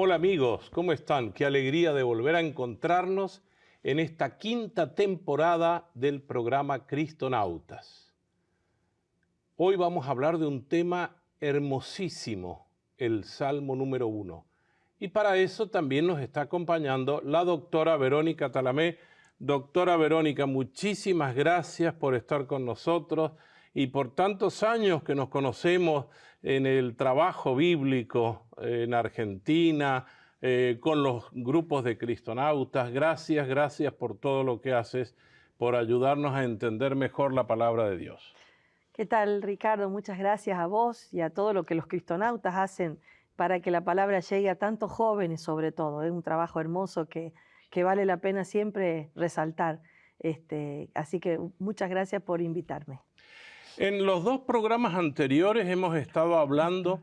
Hola amigos, ¿cómo están? Qué alegría de volver a encontrarnos en esta quinta temporada del programa Cristonautas. Hoy vamos a hablar de un tema hermosísimo, el Salmo número 1. Y para eso también nos está acompañando la doctora Verónica Talamé. Doctora Verónica, muchísimas gracias por estar con nosotros y por tantos años que nos conocemos en el trabajo bíblico en Argentina, con los grupos de cristonautas. Gracias por todo lo que haces, por ayudarnos a entender mejor la palabra de Dios. ¿Qué tal, Ricardo? Muchas gracias a vos y a todo lo que los cristonautas hacen para que la palabra llegue a tantos jóvenes, sobre todo. Es un trabajo hermoso que vale la pena siempre resaltar. Así que muchas gracias por invitarme. En los dos programas anteriores hemos estado hablando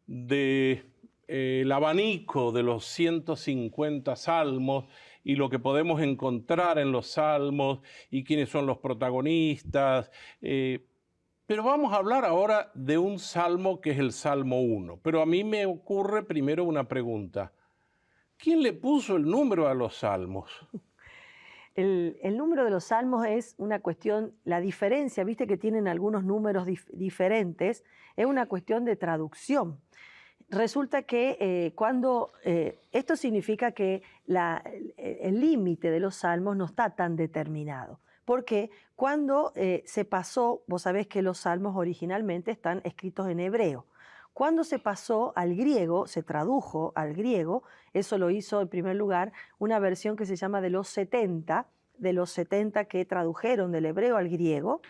de el abanico de los 150 salmos y lo que podemos encontrar en los salmos y quiénes son los protagonistas. Pero vamos a hablar ahora de un salmo que es el Salmo 1. Pero a mí me ocurre primero una pregunta. ¿Quién le puso el número a los salmos? El número de los salmos es una cuestión, la diferencia, viste que tienen algunos números diferentes, es una cuestión de traducción. Resulta que esto significa que el límite de los salmos no está tan determinado. Porque cuando se pasó, vos sabés que los salmos originalmente están escritos en hebreo. Cuando se pasó al griego, se tradujo al griego, eso lo hizo en primer lugar una versión que se llama de los 70 que tradujeron del hebreo al griego.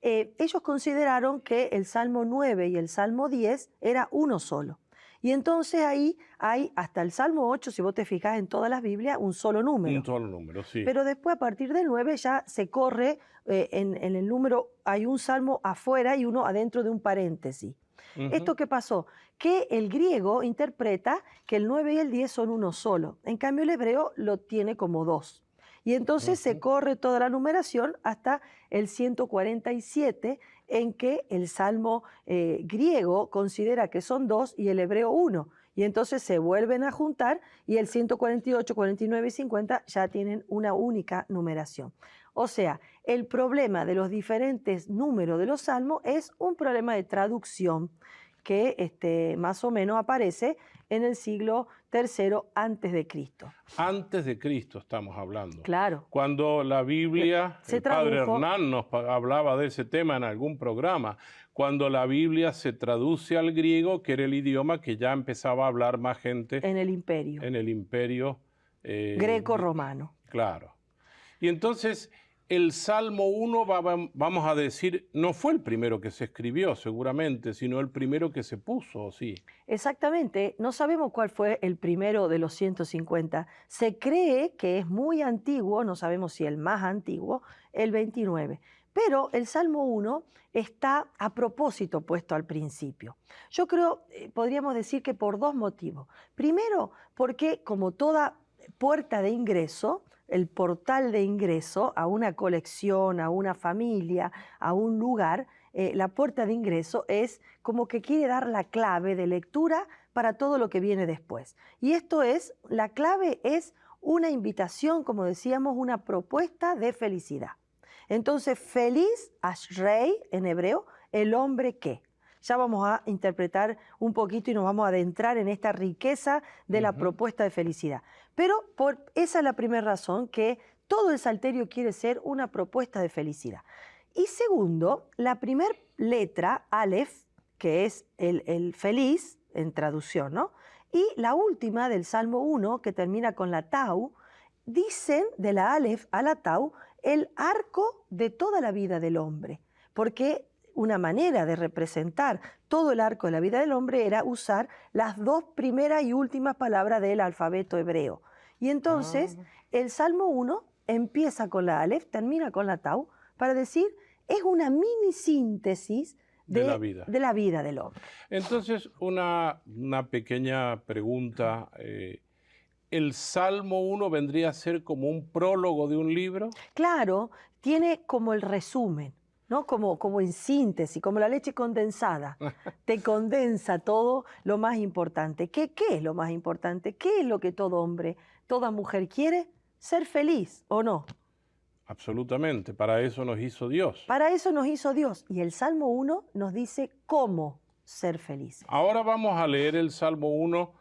Ellos consideraron que el Salmo 9 y el Salmo 10 era uno solo. Y entonces ahí hay hasta el Salmo 8, si vos te fijás en todas las Biblias, un solo número. Un solo número, sí. Pero después a partir del 9 ya se corre, en el número hay un salmo afuera y uno adentro de un paréntesis. ¿Esto qué pasó? Que el griego interpreta que el 9 y el 10 son uno solo. En cambio el hebreo lo tiene como dos. Y entonces se corre toda la numeración hasta el 147, en que el salmo griego considera que son dos y el hebreo uno. Y entonces se vuelven a juntar y el 148, 49 y 50 ya tienen una única numeración. O sea, el problema de los diferentes números de los salmos es un problema de traducción que más o menos aparece en el siglo III antes de Cristo. Antes de Cristo estamos hablando. Claro. Cuando la Biblia, se el padre tradujo, Hernán nos hablaba de ese tema en algún programa, cuando la Biblia se traduce al griego, que era el idioma que ya empezaba a hablar más gente. En el imperio. En el imperio. Greco-romano. Claro. Y entonces el Salmo 1, vamos a decir, no fue el primero que se escribió seguramente, sino el primero que se puso, ¿sí? Exactamente, no sabemos cuál fue el primero de los 150. Se cree que es muy antiguo, no sabemos si el más antiguo, el 29. Pero el Salmo 1 está a propósito puesto al principio. Yo creo, podríamos decir que por dos motivos. Primero, porque como toda puerta de ingreso, el portal de ingreso a una colección, a una familia, a un lugar, la puerta de ingreso es como que quiere dar la clave de lectura para todo lo que viene después. Y esto es, la clave es una invitación, como decíamos, una propuesta de felicidad. Entonces, feliz, ashrei en hebreo, el hombre que. Ya vamos a interpretar un poquito y nos vamos a adentrar en esta riqueza de la propuesta de felicidad. Pero esa es la primera razón, que todo el salterio quiere ser una propuesta de felicidad. Y segundo, la primera letra, Aleph, que es el feliz, en traducción, ¿no? Y la última del Salmo 1, que termina con la Tau, dicen de la Aleph a la Tau el arco de toda la vida del hombre, porque una manera de representar todo el arco de la vida del hombre era usar las dos primeras y últimas palabras del alfabeto hebreo. Y entonces el Salmo 1 empieza con la Aleph, termina con la Tau, para decir, es una mini síntesis de la vida del hombre. Entonces, una pequeña pregunta. ¿El Salmo 1 vendría a ser como un prólogo de un libro? Claro, tiene como el resumen. ¿no? Como en síntesis, como la leche condensada. Te condensa todo lo más importante. ¿Qué es lo más importante? ¿Qué es lo que todo hombre, toda mujer quiere? Ser feliz, ¿o no? Absolutamente, para eso nos hizo Dios. Para eso nos hizo Dios. Y el Salmo 1 nos dice cómo ser felices. Ahora vamos a leer el Salmo 1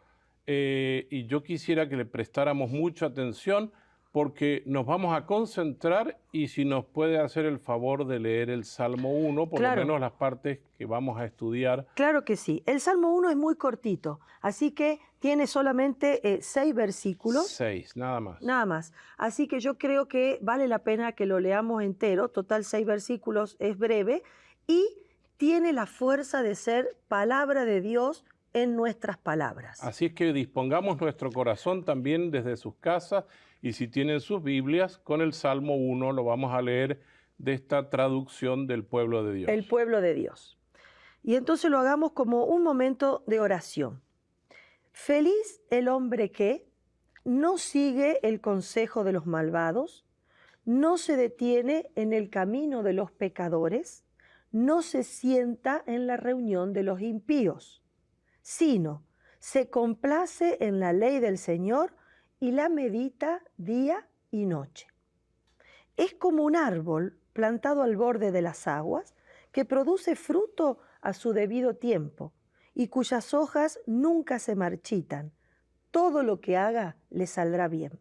y yo quisiera que le prestáramos mucha atención porque nos vamos a concentrar y si nos puede hacer el favor de leer el Salmo 1, por Claro. lo menos las partes que vamos a estudiar. Claro que sí. El Salmo 1 es muy cortito, así que tiene solamente 6 versículos. 6, nada más. Nada más. Así que yo creo que vale la pena que lo leamos entero. Total, 6 versículos, es breve y tiene la fuerza de ser palabra de Dios en nuestras palabras. Así es que dispongamos nuestro corazón también desde sus casas y si tienen sus Biblias, con el Salmo 1 lo vamos a leer de esta traducción del pueblo de Dios. El pueblo de Dios. Y entonces lo hagamos como un momento de oración. Feliz el hombre que no sigue el consejo de los malvados, no se detiene en el camino de los pecadores, no se sienta en la reunión de los impíos, sino se complace en la ley del Señor y la medita día y noche. Es como un árbol plantado al borde de las aguas que produce fruto a su debido tiempo y cuyas hojas nunca se marchitan. Todo lo que haga le saldrá bien.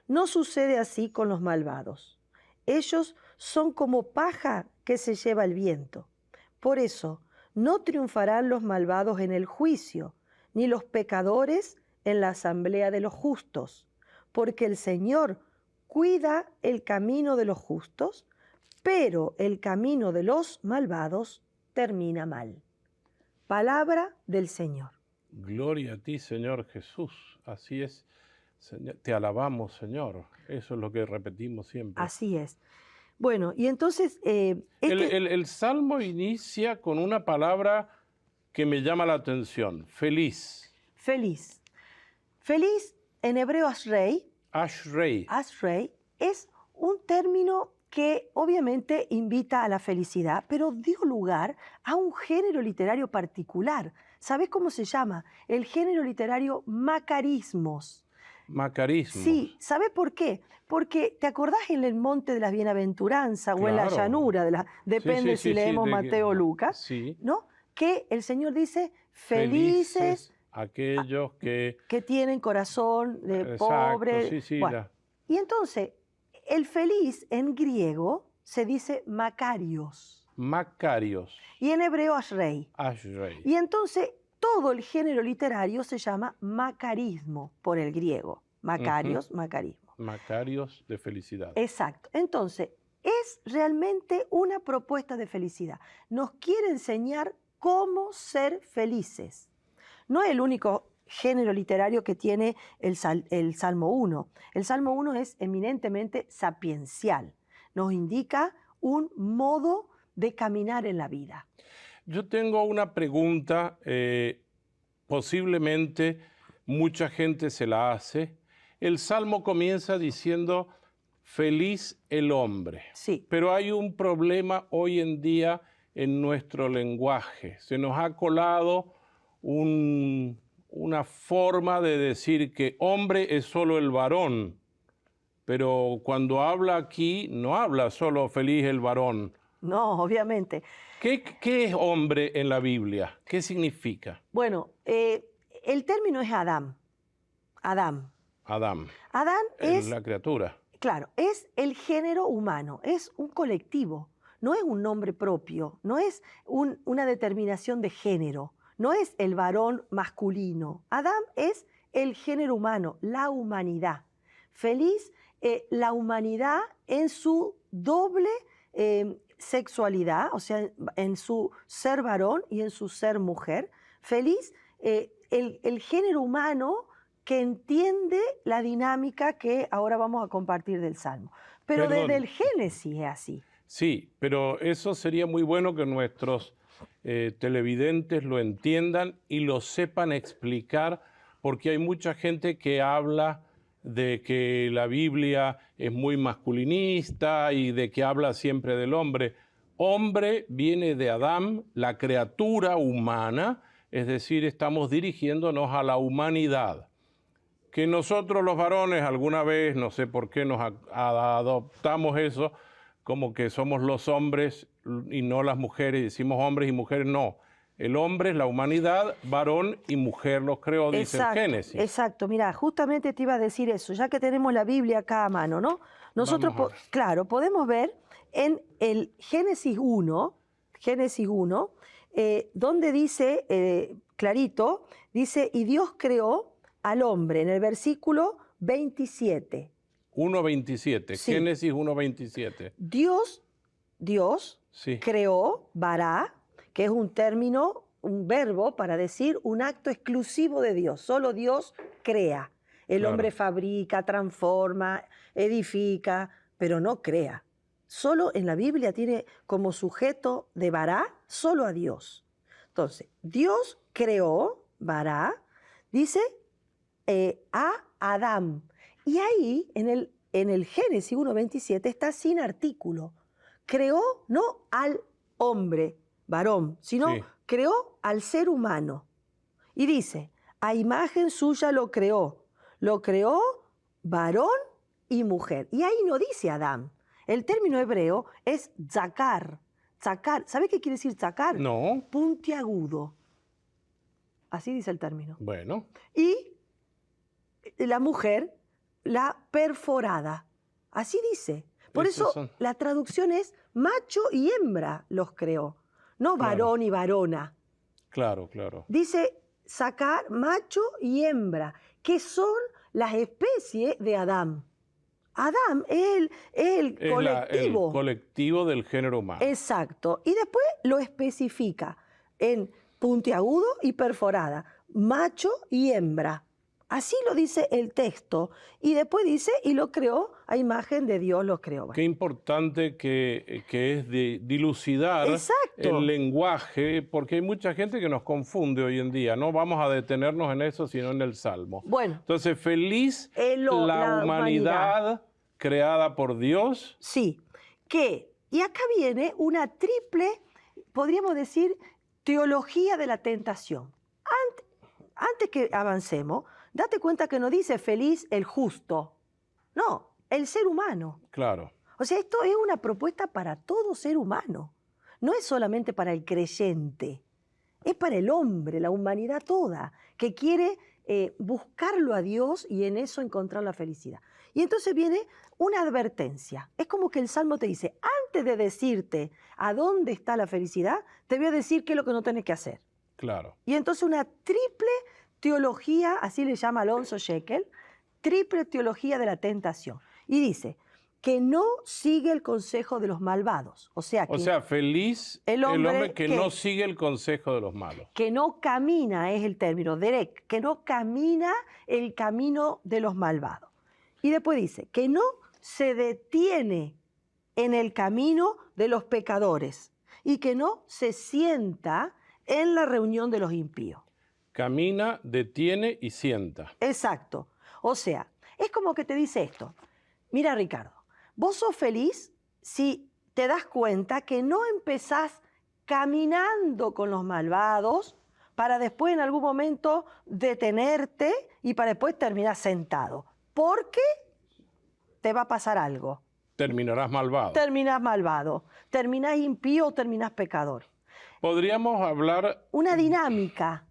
No sucede así con los malvados. Ellos son como paja que se lleva el viento. Por eso, no triunfarán los malvados en el juicio, ni los pecadores en la asamblea de los justos, porque el Señor cuida el camino de los justos, pero el camino de los malvados termina mal. Palabra del Señor. Gloria a ti, Señor Jesús. Así es. Señor, te alabamos, Señor. Eso es lo que repetimos siempre. Así es. Bueno, y entonces... El Salmo inicia con una palabra que me llama la atención. Feliz. Feliz. Feliz, en hebreo ashrei. Ashrei. Ashrei es un término que obviamente invita a la felicidad, pero dio lugar a un género literario particular. ¿Sabes cómo se llama? El género literario macarismos. Macarismos. Sí, ¿sabes por qué? Porque te acordás en el Monte de las Bienaventuranzas o en la llanura, depende si leemos Mateo o Lucas, ¿no? Que el Señor dice, felices aquellos que tienen corazón de pobre. Bueno, y entonces, el feliz en griego se dice Macarios. Macarios. Y en hebreo ashrei. Ashrei. Y entonces todo el género literario se llama macarismo por el griego. Macarios, macarismo. Macarios de felicidad. Exacto. Entonces, es realmente una propuesta de felicidad. Nos quiere enseñar cómo ser felices. No es el único género literario que tiene el Salmo 1. El Salmo 1 es eminentemente sapiencial. Nos indica un modo de caminar en la vida. Yo tengo una pregunta, posiblemente mucha gente se la hace. El Salmo comienza diciendo, feliz el hombre. Sí. Pero hay un problema hoy en día en nuestro lenguaje. Se nos ha colado una forma de decir que hombre es solo el varón, pero cuando habla aquí no habla solo feliz el varón. No, obviamente. ¿Qué es hombre en la Biblia? ¿Qué significa? Bueno, el término es Adán. Adán. Adán. Adán es la criatura. Claro, es el género humano, es un colectivo, no es un nombre propio, no es una determinación de género, no es el varón masculino. Adán es el género humano, la humanidad. Feliz la humanidad en su doble sexualidad, o sea, en su ser varón y en su ser mujer. Feliz el género humano que entiende la dinámica que ahora vamos a compartir del Salmo. Pero desde el Génesis es así. Sí, pero eso sería muy bueno que nuestros televidentes lo entiendan y lo sepan explicar, porque hay mucha gente que habla de que la Biblia es muy masculinista y de que habla siempre del hombre. Hombre viene de Adán, la criatura humana, es decir, estamos dirigiéndonos a la humanidad. Que nosotros los varones alguna vez, no sé por qué nos adoptamos eso, como que somos los hombres y no las mujeres, decimos hombres y mujeres, no. El hombre es la humanidad, varón y mujer los creó, dice el Génesis. Exacto, mira, justamente te iba a decir eso, ya que tenemos la Biblia acá a mano, ¿no? Nosotros, claro, podemos ver en el Génesis 1, donde dice, clarito, dice, y Dios creó al hombre, en el versículo 27. 1.27, Sí. Génesis 1.27. Dios Sí. creó, bará, que es un término, un verbo para decir un acto exclusivo de Dios. Solo Dios crea. El Claro. hombre fabrica, transforma, edifica, pero no crea. Solo en la Biblia tiene como sujeto de bará solo a Dios. Entonces, Dios creó, bará, dice a Adán. Y ahí, en el Génesis 1.27, está sin artículo. Creó no al hombre, varón, sino Sí. creó al ser humano. Y dice, a imagen suya lo creó varón y mujer. Y ahí no dice Adán. El término hebreo es tzakar. Tzakar, ¿sabe qué quiere decir tzakar? No. Puntiagudo. Así dice el término. Bueno. Y la mujer, la perforada. Así dice. Por eso la traducción es macho y hembra los creó, no varón y varona. Claro, claro. Dice sacar macho y hembra, que son las especies de Adán. Adán es el colectivo. El colectivo del género humano. Exacto. Y después lo especifica en puntiagudo y perforada, macho y hembra. Así lo dice el texto. Y después dice, y lo creó, a imagen de Dios lo creó. Qué importante que es dilucidar Exacto. el lenguaje, porque hay mucha gente que nos confunde hoy en día. No vamos a detenernos en eso, sino en el Salmo. Bueno. Entonces, feliz la humanidad creada por Dios. Sí. Y acá viene una triple, podríamos decir, teología de la tentación. Antes que avancemos, date cuenta que no dice feliz el justo. No, el ser humano. Claro. O sea, esto es una propuesta para todo ser humano. No es solamente para el creyente. Es para el hombre, la humanidad toda, que quiere buscarlo a Dios y en eso encontrar la felicidad. Y entonces viene una advertencia. Es como que el Salmo te dice, antes de decirte a dónde está la felicidad, te voy a decir qué es lo que no tenés que hacer. Claro. Y entonces una triple teología, así le llama Alonso Shekel, triple teología de la tentación. Y dice que no sigue el consejo de los malvados. O sea, feliz el hombre que no sigue el consejo de los malos. Que no camina, es el término, derek, que no camina el camino de los malvados. Y después dice que no se detiene en el camino de los pecadores y que no se sienta en la reunión de los impíos. Camina, detiene y sienta. Exacto. O sea, es como que te dice esto. Mira, Ricardo, vos sos feliz si te das cuenta que no empezás caminando con los malvados para después en algún momento detenerte y para después terminar sentado. Porque te va a pasar algo. Terminarás malvado. Terminás malvado. Terminás impío o terminás pecador. Podríamos hablar... Una dinámica.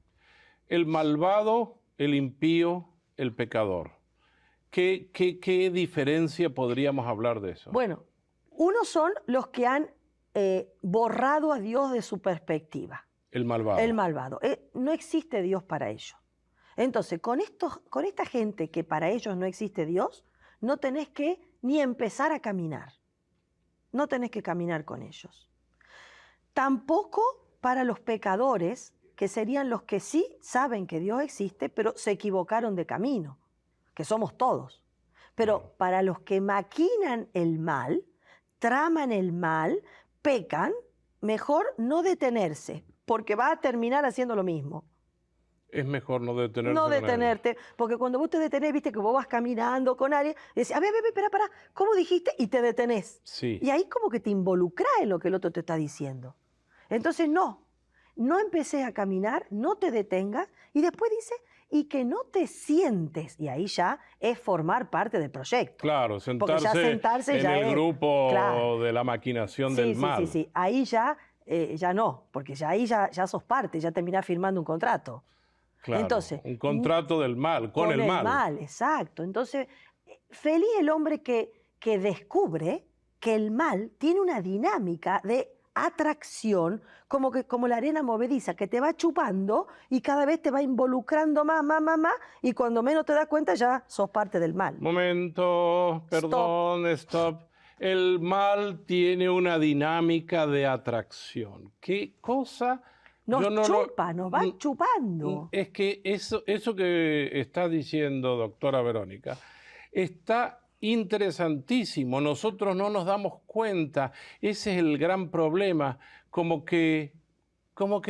El malvado, el impío, el pecador. ¿Qué diferencia podríamos hablar de eso? Bueno, unos son los que han borrado a Dios de su perspectiva. El malvado. El malvado. No existe Dios para ellos. Entonces, con esta gente que para ellos no existe Dios, no tenés que ni empezar a caminar. No tenés que caminar con ellos. Tampoco para los pecadores, que serían los que sí saben que Dios existe, pero se equivocaron de camino, que somos todos. Pero para los que maquinan el mal, traman el mal, pecan, mejor no detenerse, porque va a terminar haciendo lo mismo. Es mejor no detenerse No con alguien. detenerte, porque cuando vos te detenés, viste que vos vas caminando con alguien, y decís, a ver, espera, ¿cómo dijiste? Y te detenés. Sí. Y ahí como que te involucrás en lo que el otro te está diciendo. Entonces, no empecés a caminar, no te detengas, y después dice, y que no te sientes, y ahí ya es formar parte del proyecto. Claro, Porque ya sentarse sentarse en ya el es, grupo claro. de la maquinación Sí, del sí, mal. sí. Ahí ya no, porque ya ahí ya sos parte, ya terminás firmando un contrato. Claro, Entonces, un contrato del mal, con con el el mal. mal, exacto. Entonces, feliz el hombre que descubre que el mal tiene una dinámica de atracción, como la arena movediza, que te va chupando y cada vez te va involucrando más, y cuando menos te das cuenta ya sos parte del mal. Momento, perdón, stop. El mal tiene una dinámica de atracción. ¿Qué cosa? Nos Yo no lo... chupa, nos va chupando. Es que eso que está diciendo, doctora Verónica, está interesantísimo. Nosotros no nos damos cuenta. Ese es el gran problema. Como que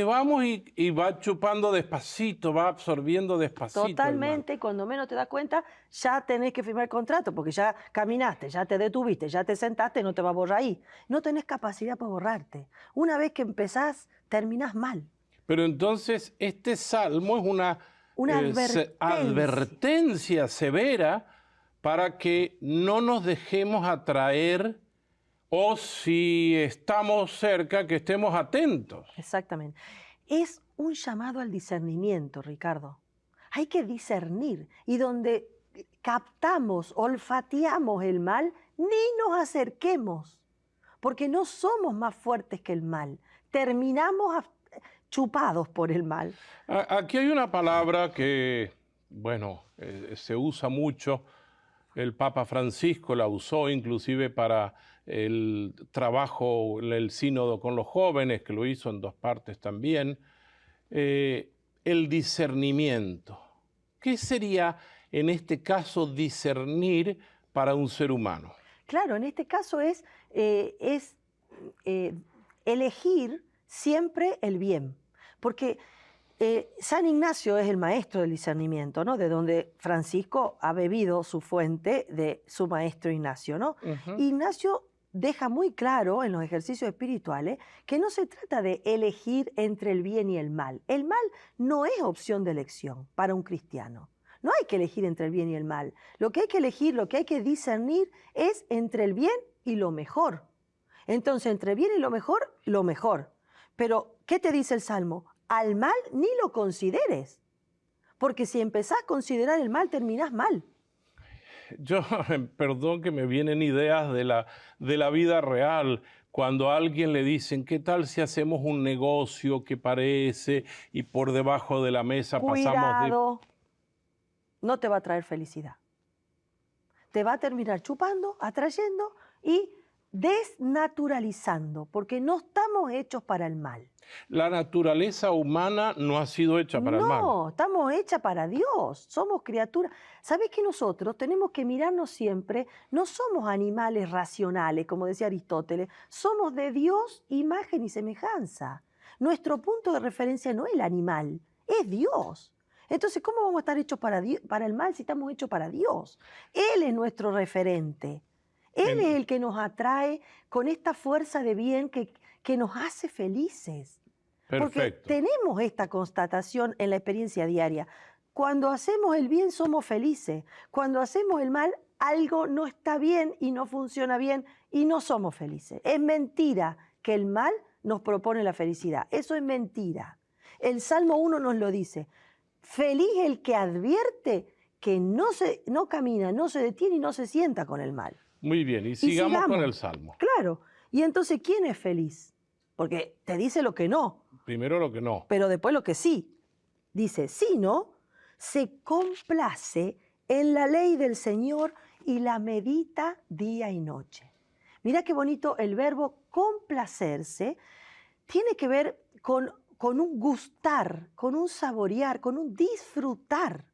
vamos y va chupando despacito, va absorbiendo despacito el mal. Totalmente, y cuando menos te das cuenta, ya tenés que firmar el contrato, porque ya caminaste, ya te detuviste, ya te sentaste, no te va a borrar ahí. No tenés capacidad para borrarte. Una vez que empezás, terminás mal. Pero entonces este salmo es una Una advertencia severa para que no nos dejemos atraer o si estamos cerca, que estemos atentos. Exactamente. Es un llamado al discernimiento, Ricardo. Hay que discernir. Y donde captamos, olfateamos el mal, ni nos acerquemos, porque no somos más fuertes que el mal. Terminamos chupados por el mal. Aquí hay una palabra que, bueno, se usa mucho. El Papa Francisco la usó inclusive para el trabajo, el sínodo con los jóvenes, que lo hizo en 2 partes también. El discernimiento. ¿Qué sería en este caso discernir para un ser humano? Claro, en este caso es elegir siempre el bien, porque San Ignacio es el maestro del discernimiento, ¿no? De donde Francisco ha bebido su fuente de su maestro Ignacio, ¿no? Ignacio deja muy claro en los ejercicios espirituales que no se trata de elegir entre el bien y el mal. El mal no es opción de elección para un cristiano. No hay que elegir entre el bien y el mal. Lo que hay que elegir, lo que hay que discernir es entre el bien y lo mejor. Entonces, entre el bien y lo mejor. Pero, ¿qué te dice el Salmo? Al mal ni lo consideres, porque si empezás a considerar el mal, terminás mal. Yo, perdón que me vienen ideas de la vida real, cuando a alguien le dicen, ¿qué tal si hacemos un negocio que parece y por debajo de la mesa pasamos de... Cuidado, no te va a traer felicidad. Te va a terminar chupando, atrayendo y desnaturalizando, porque no estamos hechos para el mal. La naturaleza humana no ha sido hecha para el mal. No, estamos hechas para Dios, somos criaturas. ¿Sabés que nosotros tenemos que mirarnos siempre? No somos animales racionales, como decía Aristóteles, somos de Dios, imagen y semejanza. Nuestro punto de referencia no es el animal, es Dios. Entonces, ¿cómo vamos a estar hechos para el mal si estamos hechos para Dios? Él es nuestro referente. Él es el que nos atrae con esta fuerza de bien que nos hace felices. Perfecto. Porque tenemos esta constatación en la experiencia diaria. Cuando hacemos el bien somos felices. Cuando hacemos el mal, algo no está bien y no funciona bien y no somos felices. Es mentira que el mal nos propone la felicidad. Eso es mentira. El Salmo 1 nos lo dice. Feliz el que advierte que no camina, no se detiene y no se sienta con el mal. Muy bien, y sigamos con el Salmo. Claro. Y entonces, ¿quién es feliz? Porque te dice lo que no. Primero lo que no. Pero después lo que sí. Dice, sino se complace en la ley del Señor y la medita día y noche. Mira qué bonito el verbo complacerse. Tiene que ver con un gustar, con un saborear, con un disfrutar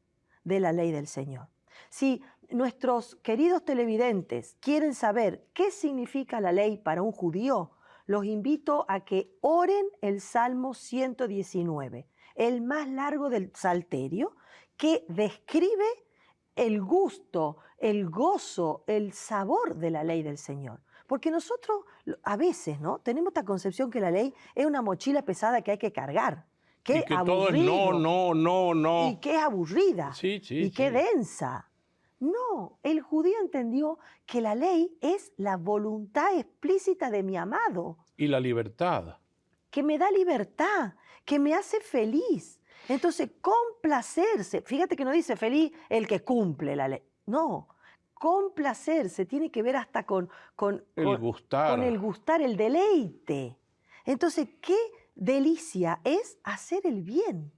de la ley del Señor. Si nuestros queridos televidentes quieren saber qué significa la ley para un judío, los invito a que oren el Salmo 119. el más largo del Salterio, que describe el gusto, el gozo, el sabor de la ley del Señor. Porque nosotros a veces, ¿no?, tenemos esta concepción que la ley es una mochila pesada que hay que cargar. Qué Y que todo es aburrido. no. Y qué aburrida. Sí, Y qué densa. No, el judío entendió que la ley es la voluntad explícita de mi amado, Y la libertad. que me da libertad, que me hace feliz. Entonces, complacerse, fíjate que no dice feliz el que cumple la ley, no, complacerse tiene que ver hasta con El gustar. el gustar, el deleite. Entonces, qué delicia es hacer el bien.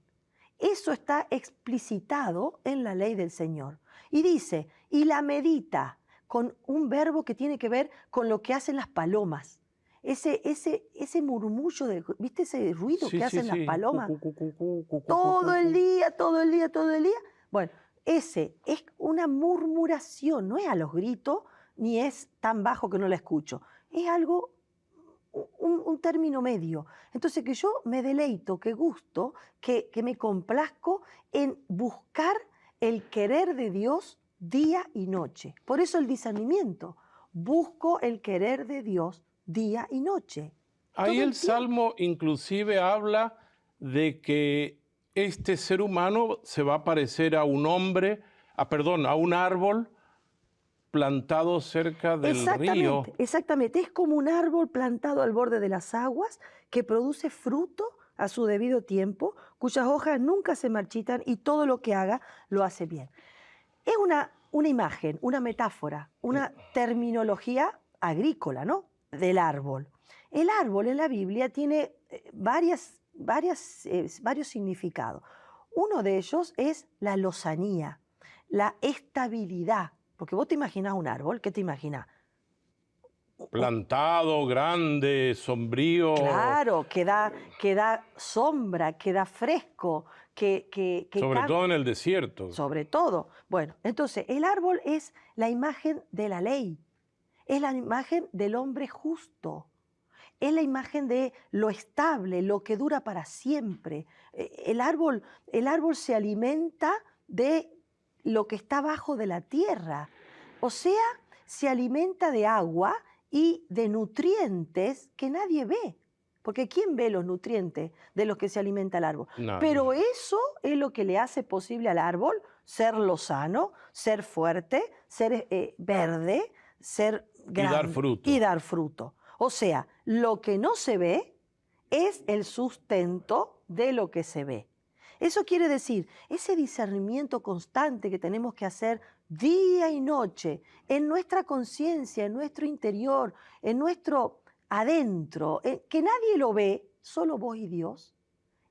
Eso está explicitado en la ley del Señor. Y dice, y la medita, con un verbo que tiene que ver con lo que hacen las palomas. Ese murmullo, ¿viste ese ruido que hacen las palomas? Todo el día. Bueno, ese es una murmuración, no es a los gritos, ni es tan bajo que no la escucho. Es algo, un término medio. Entonces, que yo me deleito, que gusto, que me complazco en buscar el querer de Dios día y noche. Por eso el discernimiento. Busco el querer de Dios día y noche. Ahí el Salmo inclusive habla de que este ser humano se va a parecer a un hombre, a un árbol plantado cerca del río. Exactamente, es como un árbol plantado al borde de las aguas que produce fruto a su debido tiempo, cuyas hojas nunca se marchitan y todo lo que haga lo hace bien. Es una imagen, una metáfora, una terminología agrícola, ¿no?, del árbol. El árbol en la Biblia tiene varios significados. Uno de ellos es la lozanía, la estabilidad. Porque vos te imaginás un árbol, ¿qué te imaginás? Plantado, grande, sombrío. Claro, que da sombra, que da fresco, sobre todo en el desierto. Sobre todo. Bueno, entonces el árbol es la imagen de la ley, es la imagen del hombre justo, es la imagen de lo estable, lo que dura para siempre. El árbol se alimenta de lo que está abajo de la tierra, o sea, se alimenta de agua y de nutrientes que nadie ve. Porque ¿quién ve los nutrientes de los que se alimenta el árbol? Nadie. Pero eso es lo que le hace posible al árbol ser lozano, ser fuerte, ser verde, ser grande y dar fruto. O sea, lo que no se ve es el sustento de lo que se ve. Eso quiere decir, ese discernimiento constante que tenemos que hacer día y noche en nuestra conciencia, en nuestro interior, en nuestro adentro, que nadie lo ve, solo vos y Dios.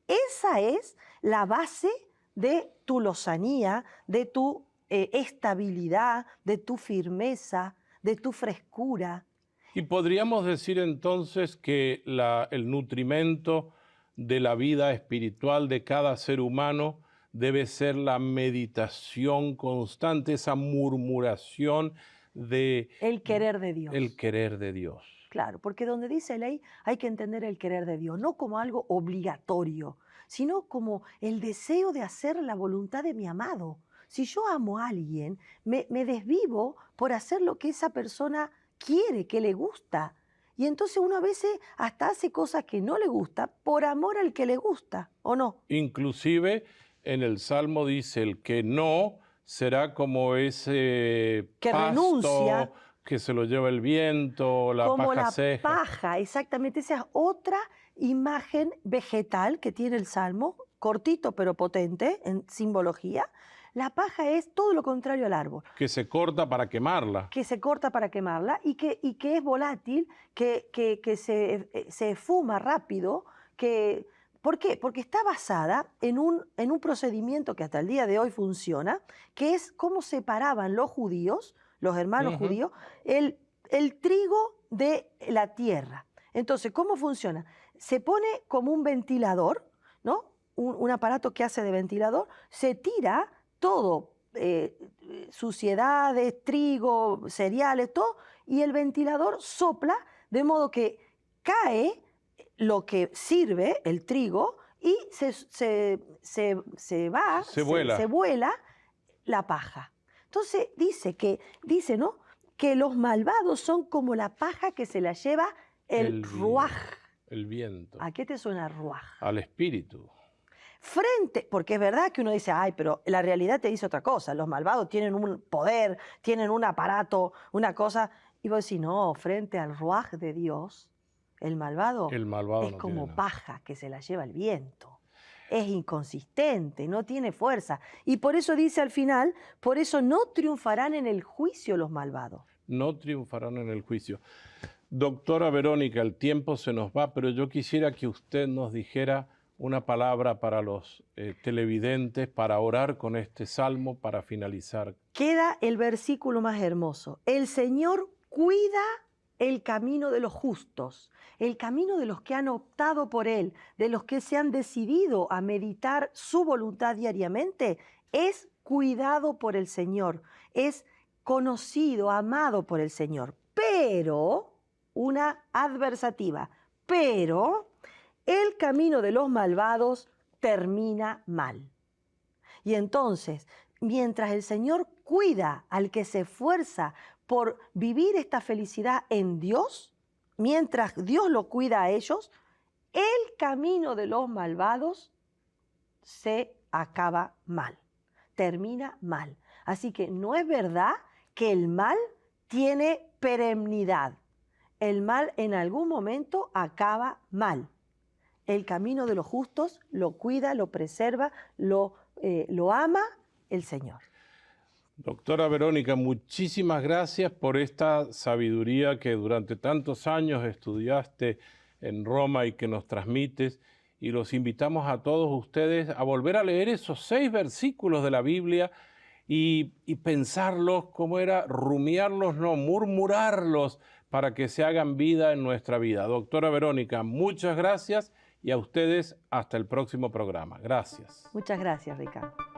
Esa es la base de tu lozanía, de tu estabilidad, de tu firmeza, de tu frescura. Y podríamos decir entonces que el nutrimento de la vida espiritual de cada ser humano debe ser la meditación constante, esa murmuración de... El querer de Dios. El querer de Dios. Claro, porque donde dice ley hay que entender el querer de Dios, no como algo obligatorio, sino como el deseo de hacer la voluntad de mi amado. Si yo amo a alguien, me desvivo por hacer lo que esa persona quiere, que le gusta. Y entonces uno a veces hasta hace cosas que no le gusta por amor al que le gusta, ¿o no? Inclusive en el Salmo dice, el que no será como ese que pasto renuncia, que se lo lleva el viento, la como paja la seca. paja, exactamente. Esa es otra imagen vegetal que tiene el Salmo, cortito pero potente en simbología. La paja es todo lo contrario al árbol. Que se corta para quemarla. Que se corta para quemarla y que es volátil, que se esfuma rápido. ¿Por qué? Porque está basada en un procedimiento que hasta el día de hoy funciona, que es cómo separaban los judíos, los hermanos judíos, el trigo de la tierra. Entonces, ¿cómo funciona? Se pone como un ventilador, ¿no? Un aparato que hace de ventilador, se tira todo, suciedades, trigo, cereales, todo, y el ventilador sopla de modo que cae lo que sirve, el trigo, y se vuela la paja. Entonces dice, ¿no?, que los malvados son como la paja que se la lleva el ruaj. El viento. ¿A qué te suena ruaj? Al espíritu. Porque es verdad que uno dice, ay, pero la realidad te dice otra cosa. Los malvados tienen un poder, tienen un aparato, una cosa. Y vos decís, no, frente al ruaj de Dios, el malvado es no como paja que se la lleva el viento. Es inconsistente, no tiene fuerza. Y por eso dice al final, por eso no triunfarán en el juicio los malvados. No triunfarán en el juicio. Doctora Verónica, el tiempo se nos va, pero yo quisiera que usted nos dijera una palabra para los televidentes, para orar con este salmo, para finalizar. Queda el versículo más hermoso. El Señor cuida el camino de los justos, el camino de los que han optado por Él, de los que se han decidido a meditar su voluntad diariamente, es cuidado por el Señor, es conocido, amado por el Señor. Pero, una adversativa, pero el camino de los malvados termina mal. Y entonces, mientras el Señor cuida al que se esfuerza por vivir esta felicidad en Dios, mientras Dios lo cuida a ellos, el camino de los malvados se acaba mal, termina mal. Así que no es verdad que el mal tiene perennidad. El mal en algún momento acaba mal. El camino de los justos lo cuida, lo preserva, lo ama el Señor. Doctora Verónica, muchísimas gracias por esta sabiduría que durante tantos años estudiaste en Roma y que nos transmites. Y los invitamos a todos ustedes a volver a leer esos 6 versículos de la Biblia y pensarlos, ¿cómo era? Rumiarlos, no, murmurarlos para que se hagan vida en nuestra vida. Doctora Verónica, muchas gracias y a ustedes hasta el próximo programa. Gracias. Muchas gracias, Ricardo.